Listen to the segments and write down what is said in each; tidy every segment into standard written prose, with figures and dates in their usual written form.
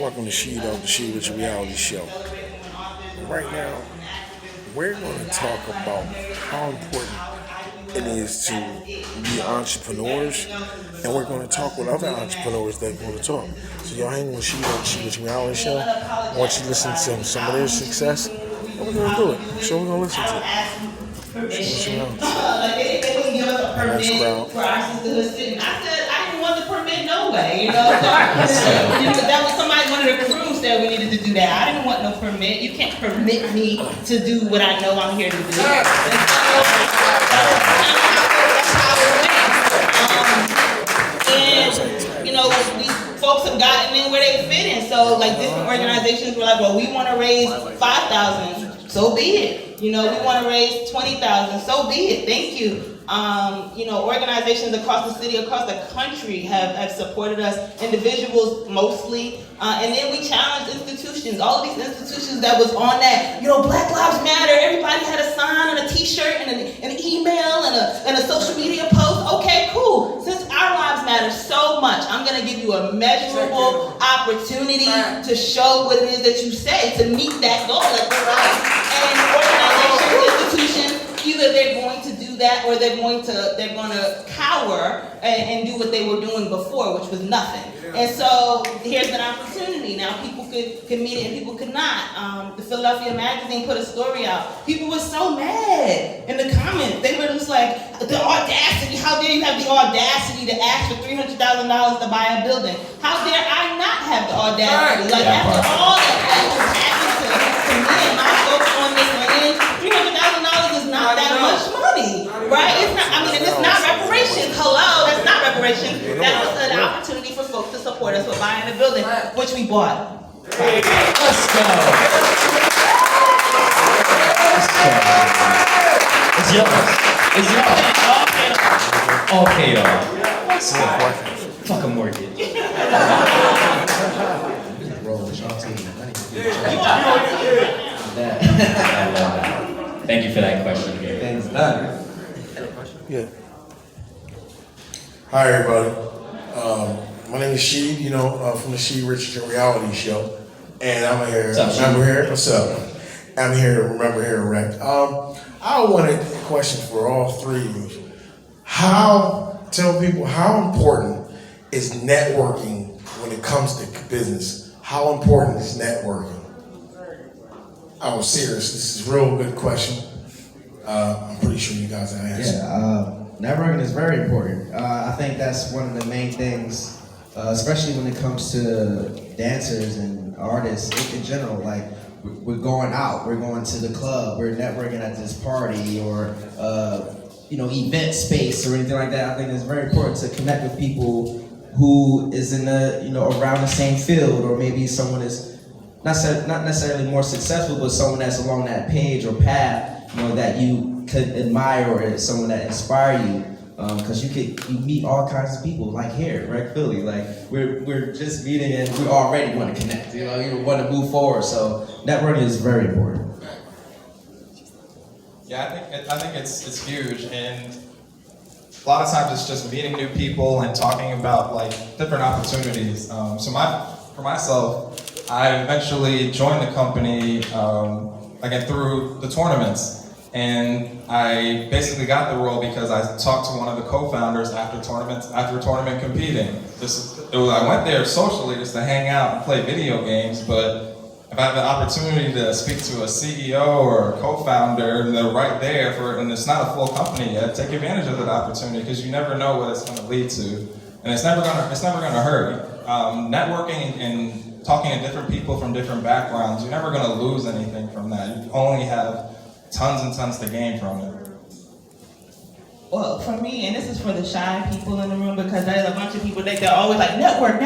Welcome to She Dog, the She Rich Reality Show. Right now, we're going to talk about how important it is to be entrepreneurs, and we're going to talk with other entrepreneurs that want to talk. So y'all hang with She Dog, the She Rich Reality Show. I want you to listen to some of their success, and we're going to do it. So we're going to listen to it. Permission. Like they wouldn't give us a permit for our sisterhood sitting. I said I didn't want the permit no way, So, that was somebody, one of the crew said we needed to do that. I didn't want no permit. You can't permit me to do what I know I'm here to do. That's how it went. These folks have gotten in where they fit in. So like different organizations were like, well, we want to raise 5,000. So be it. We want to raise 20,000. So be it. Thank you. Organizations across the city, across the country have supported us. Individuals mostly, and then we challenged institutions. All of these institutions that was on that. Black Lives Matter. Everybody had a sign and a T-shirt and an email and a social media post. Okay, cool. Since our lives matter so much, I'm gonna give you a measurable opportunity to show what it is that you say to meet that goal. And organizations, institutions, either they're going to do that or they're going to cower and do what they were doing before, which was nothing. And so here's an opportunity. Now people could meet it and people could not. The Philadelphia Magazine put a story out. People were so mad in the comments. They were just like, the audacity, how dare you have the audacity to ask for $300,000 to buy a building? How dare I not have the audacity? After all that has happened to me and my folks on this land, $300,000 is not that much money, right? It's not. And it's not reparations. Hello, that's not reparations. That was an opportunity for folks to support us with buying a building, which we bought. Let's go. It's yours. It's yours. All paid off. Let's go. Fuck a mortgage. Thank you for that question. Thanks, done. Yeah. Hi, everybody. My name is She, from the She Richardson Reality Show. And I'm here. What's up, Remember here? What's up? I'm here to remember here, Rec. I wanted a question for all three of you. Tell people how important is networking when it comes to business? How important is networking? I was serious. This is a real good question. I'm pretty sure you guys have answered. Networking is very important. I think that's one of the main things, especially when it comes to dancers and artists in general. Like, we're going out, we're going to the club, we're networking at this party or, event space or anything like that. I think it's very important to connect with people who is in around the same field, or maybe someone is not necessarily more successful, but someone that's along that page or path, that you could admire, or someone that inspire you. Because you meet all kinds of people, like here, right, Philly. Like we're just meeting and we already want to connect. You want to move forward. So networking is very important. Yeah, I think it's huge, and a lot of times it's just meeting new people and talking about different opportunities. For myself, I eventually joined the company again through the tournaments. And I basically got the role because I talked to one of the co-founders after tournament competing. I went there socially just to hang out and play video games, but if I have the opportunity to speak to a CEO or a co-founder and they're right there and it's not a full company yet, take advantage of that opportunity because you never know what it's going to lead to, and it's never gonna hurt. Networking and talking to different people from different backgrounds, you're never going to lose anything from that. You only have tons and tons to gain from it. Well, for me, and this is for the shy people in the room, because there's a bunch of people that they're always like, network.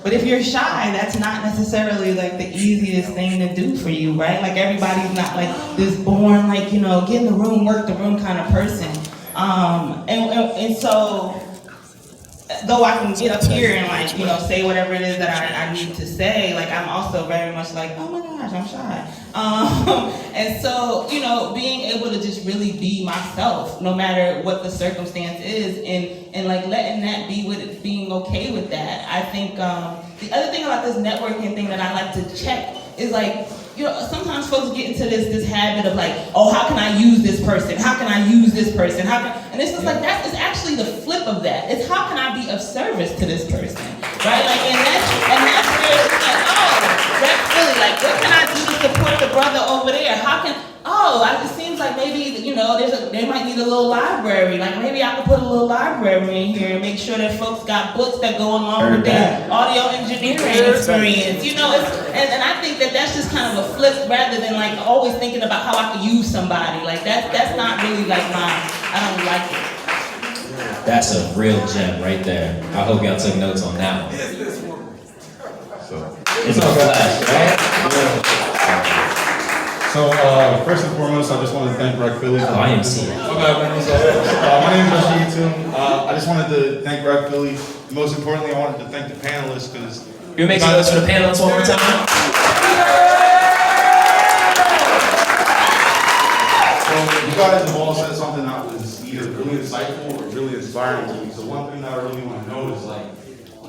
But if you're shy, that's not necessarily the easiest thing to do for you, right? Everybody's not this born, get in the room, work the room kind of person. And so though I can get up here and like, say whatever it is that I need to say, like I'm also very much like, oh my gosh, I'm shy. And so, being able to just really be myself, no matter what the circumstance is, and like letting that be with it, being okay with that. I think the other thing about this networking thing that I like to check is like, sometimes folks get into this habit of like, oh, how can I use this person? How can I use this person? And it's just like, that is actually the flip of that. It's how can I be of service to this person, right? Like, and that's where it's like, oh, that's really like, what can I do to support the brother over there? It seems like maybe, they might need a little library. Like maybe I could put a little library in here and make sure that folks got books that go along with their audio engineering experience. And I think that that's just kind of a flip rather than like always thinking about how I could use somebody. Like that's not really like I don't like it. That's a real gem right there. I hope y'all took notes on that one. It's a flash, right? So, first and foremost, I just want to thank Rec Philly. I am seeing it. My name is Richardson. I just wanted to thank Rec Philly. Most importantly, I wanted to thank the panelists because... You make some noise for the panelists one more time? So, you guys have all said something that was either really insightful or really inspiring to me. So one thing that I really want to know is like,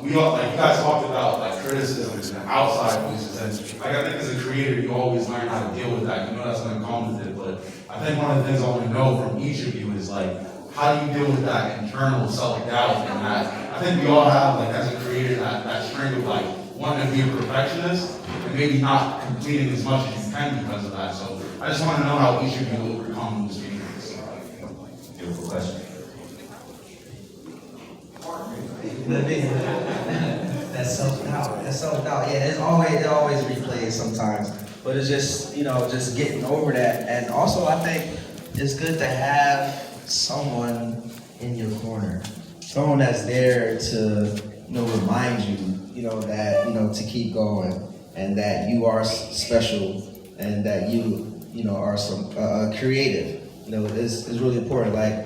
you guys talked about like criticisms and outside voices, and like I think as a creator, you always learn how to deal with that. That's going to come with it. But I think one of the things I want to know from each of you is like, how do you deal with that internal self-doubt and that? I think we all have like as a creator that string of like wanting to be a perfectionist and maybe not completing as much as you can because of that. So I just want to know how each of you overcome those feelings. Beautiful question. That's self-doubt. Yeah, it always replays sometimes. But it's just, just getting over that. And also I think it's good to have someone in your corner. Someone that's there to, remind you, that, to keep going and that you are special and that you are some creative. It's really important. Like,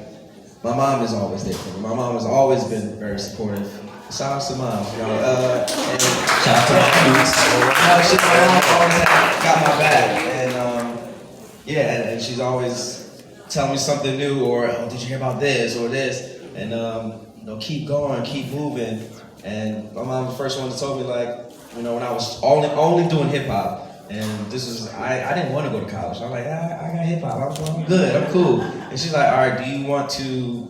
my mom is always there for me. My mom has always been very supportive. Shout out to mom, Shout out to my she's always got my back, and and she's always telling me something new, or did you hear about this or this, and keep going, keep moving. And my mom was the first one that told me when I was only doing hip hop. And this is, I didn't want to go to college. I'm like, I got hip hop. I'm good. I'm cool. And she's like, all right, do you want to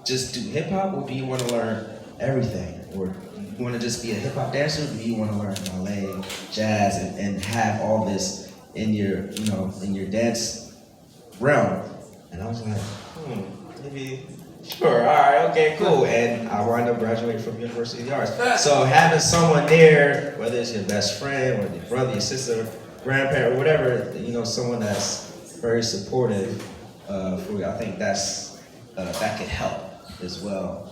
just do hip hop, or do you want to learn everything? Or do you want to just be a hip hop dancer, or do you want to learn ballet, jazz, and have all this in your, in your dance realm? And I was like, maybe. Sure, all right, okay, cool. And I wound up graduating from University of the Arts. So having someone there, whether it's your best friend or your brother, your sister, grandparent, or whatever, someone that's very supportive for you, I think that could help as well.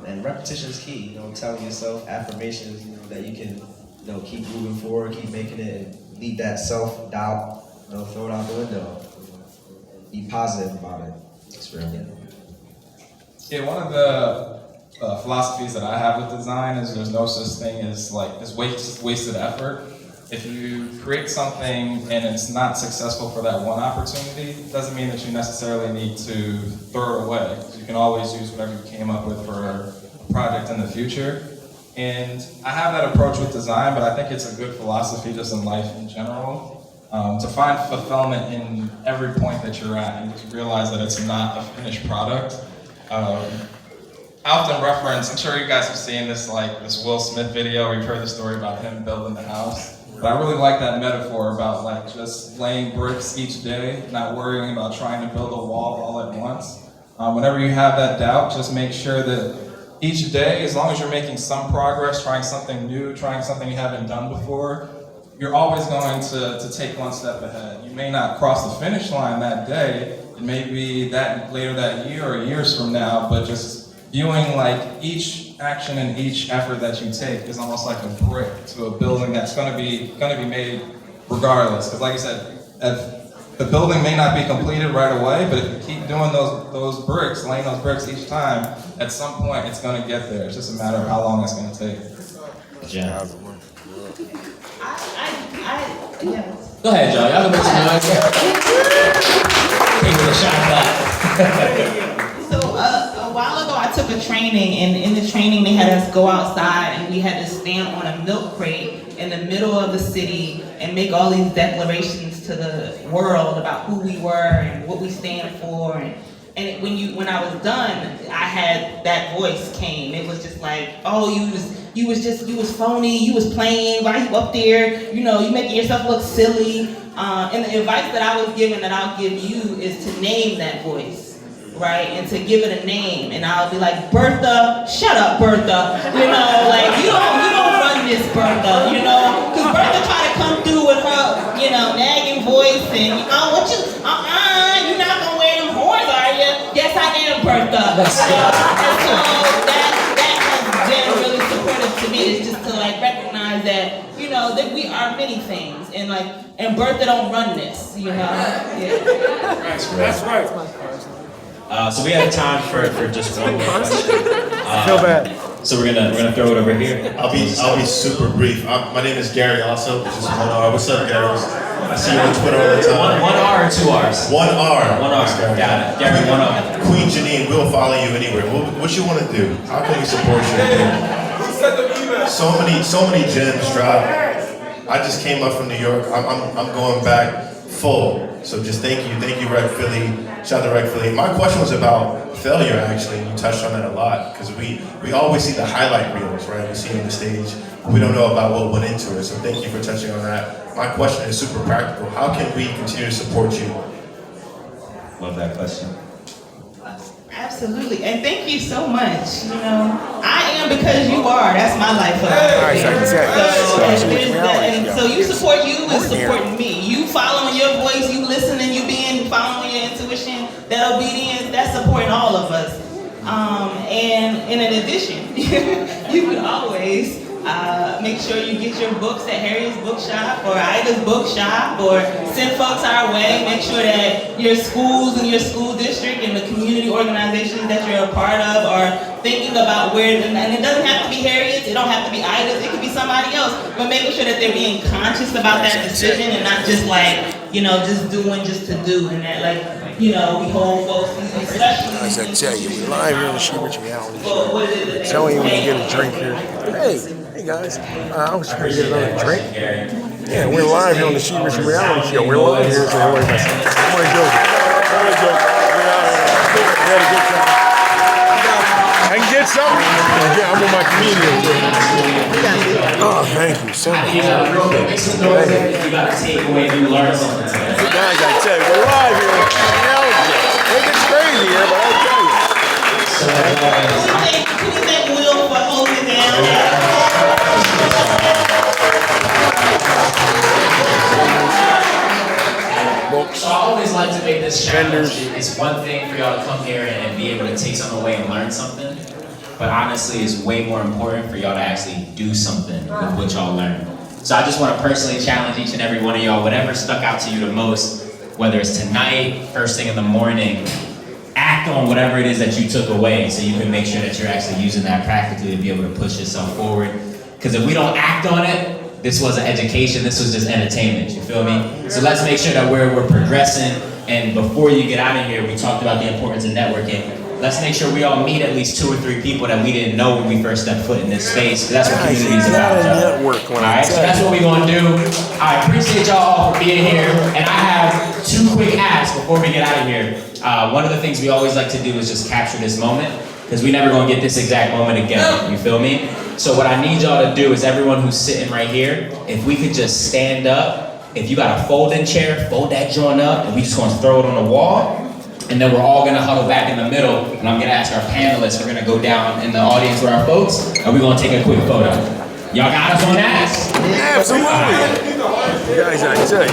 And repetition is key, telling yourself affirmations, that you can, keep moving forward, keep making it, and leave that self-doubt, throw it out the window. Be positive about it. It's really good. Yeah, one of the philosophies that I have with design is there's no such thing as wasted effort. If you create something and it's not successful for that one opportunity, it doesn't mean that you necessarily need to throw it away. You can always use whatever you came up with for a project in the future. And I have that approach with design, but I think it's a good philosophy just in life in general. To find fulfillment in every point that you're at and to realize that it's not a finished product. I often reference, I'm sure you guys have seen this Will Smith video where you've heard the story about him building the house. But I really like that metaphor about just laying bricks each day, not worrying about trying to build a wall all at once. Whenever you have that doubt, just make sure that each day, as long as you're making some progress, trying something new, trying something you haven't done before, you're always going to take one step ahead. You may not cross the finish line that day. It may be that later that year or years from now, but just viewing each action and each effort that you take is almost like a brick to a building that's going to be made regardless. Because like I said, the building may not be completed right away, but if you keep doing those bricks, laying those bricks each time, at some point it's going to get there. It's just a matter of how long it's going to take. Yeah. Yeah. Go ahead, Joe. Y'all can make some noise. Take a shot back. So a while ago, I took a training, and in the training, they had us go outside, and we had to stand on a milk crate in the middle of the city and make all these declarations to the world about who we were and what we stand for. And when I was done, I had that voice came. It was just like, oh, you was phony, you was playing, why you up there? You know, you making yourself look silly. And the advice that I was given that I'll give you is to name that voice, right? And to give it a name. And I'll be like, Bertha, shut up, Bertha. You know, like you don't run this, Bertha. You know, because Bertha try to come through with her, you know, nagging voice and you're not gonna wear them horns, are you? Yes, I am, Bertha. And so that has been really supportive to me, is just to like recognize that, you know, that we are many things, and Bertha don't run this, you know. Yeah. That's right. So we have time for just one more question. Feel bad. So we're gonna throw it over here. I'll be super brief. My name is Gary also, which is 1 R. What's up, Gary? I see you on Twitter all the time. One R or 2 R's? 1 R. 1 R. Got it. Gary, 1 R. Queen Janine, we'll follow you anywhere. What you want to do? How can we support you? So many gems drop. I just came up from New York. I'm going back full. So just thank you, Rec Philly. Shout out to Rec Philly. My question was about failure, actually. You touched on that a lot, because we always see the highlight reels, right? We see it on the stage. We don't know about what went into it. So thank you for touching on that. My question is super practical. How can we continue to support you? Love that question. Absolutely, and thank you so much. You know, I am because you are. That's my life philosophy. So you support you is supporting me. You following your voice, you listening, following your intuition, that obedience, that's supporting all of us. And in addition, you can always make sure you get your books at Harriet's Bookshop or Ida's Bookshop, or send folks our way. Make sure that your schools and your school district and the community organizations that you're a part of are thinking about where, and it doesn't have to be Harriet's, it don't have to be Ida's, it could be somebody else, but making sure that they're being conscious about that decision and not just like, you know, just doing just to do, and that like, you know, we hold folks, especially. As I tell you, we're live here on the She Rich Reality Show. Tell you when you get a drink here. Hey guys, I was trying to get another drink. Yeah, we're live here on the She Rich Reality Show. We're live here, so don't worry about it. Come on, Joe. We're out here. We had a good time. I can get something? Yeah, I'm with my comedian. Oh, thank you so much. Make some noise if you got a takeaway if you learned something today. Guys, I tell you, we're live here on the reality show. It gets crazy here, but I'll tell you. Can we thank Will for holding it down? So I always like to make this challenge. It's one thing for y'all to come here and be able to take something away and learn something, but honestly, it's way more important for y'all to actually do something with what y'all learn. So I just want to personally challenge each and every one of y'all, whatever stuck out to you the most, whether it's tonight, first thing in the morning, act on whatever it is that you took away so you can make sure that you're actually using that practically to be able to push yourself forward. Because if we don't act on it, this wasn't education, this was just entertainment, you feel me? So let's make sure that we're progressing, and before you get out of here, we talked about the importance of networking. Let's make sure we all meet at least 2 or 3 people that we didn't know when we first stepped foot in this space, because that's what community is about, y'all. Alright, so that's what we're gonna do. I appreciate y'all all for being here, and I have 2 quick asks before we get out of here. One of the things we always like to do is just capture this moment, because we never gonna get this exact moment again, you feel me? So what I need y'all to do is everyone who's sitting right here, if we could just stand up, if you got a folding chair, fold that joint up, and we just gonna throw it on the wall, and then we're all gonna huddle back in the middle, and I'm gonna ask our panelists, we're gonna go down in the audience with our folks, and we're gonna take a quick photo. Y'all got us on that? Absolutely. Guys, I tell you.